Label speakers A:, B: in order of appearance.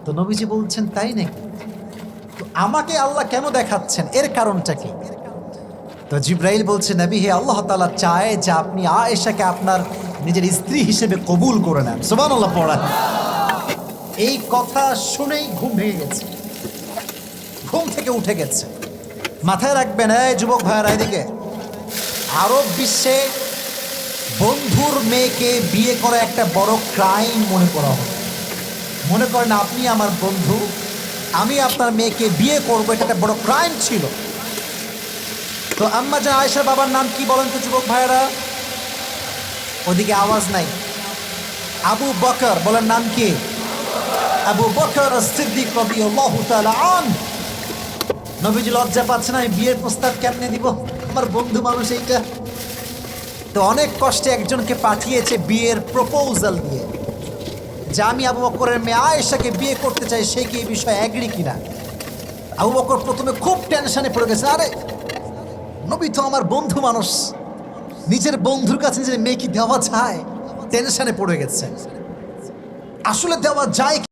A: তো নবীজি বলছেন তাই নাকি? তো আমাকে আল্লাহ কেন দেখাচ্ছেন, এর কারণটা কি? তো জিব্রাইল বলছে, নবী হে, আল্লাহ তাআলা চায় যে আপনি আয়েশাকে আপনার নিজের স্ত্রী হিসেবে কবুল করে নেন। সুবহানাল্লাহ পড়া। এই কথা শুনেই ঘুম ভেঙে গেছে, ঘুম থেকে উঠে গেছে। মাথায় রাখবেন এই যুবক ভাইয়েরা, এদিকে আরব বিশ্বে বন্ধুর মেয়েকে বিয়ে করা একটা বড় ক্রাইম মনে করা হয়। মনে করেন আপনি আমার বন্ধু, আমি আপনার মেয়েকে বিয়ে করবো, এটা একটা বড় ক্রাইম ছিল। তো আম্মা জান আয়েশার বাবার নাম কি বলেন তো যুবক ভাইয়েরা? ওদিকে আওয়াজ নাই। আবু বকর, বলেন নাম কি? আবু বকর সিদ্দিক রাদিয়াল্লাহু তাআলা আনহু। নবীজি লজ্জা পাচ্ছে না, আমি বিয়ের প্রস্তাব কেমনে দিব, আমার বন্ধু মানুষ এইটা। তো অনেক কষ্টে একজনকে পাঠিয়েছে বিয়ের প্রপোজাল দিয়ে, যে আমি আবু বকরের মেয়ে আয়েশাকে বিয়ে করতে চাই, সে কি এই বিষয়ে অ্যাগ্রি কিনা। আবু বকর প্রথমে খুব টেনশনে পড়ে গেছে, আরে নবী তো আমার বন্ধু মানুষ, নিজের বন্ধুর কাছে নিজের মেয়ে কি দেওয়া যায়? টেনশনে পড়ে গেছে, আসলে দেওয়া যায়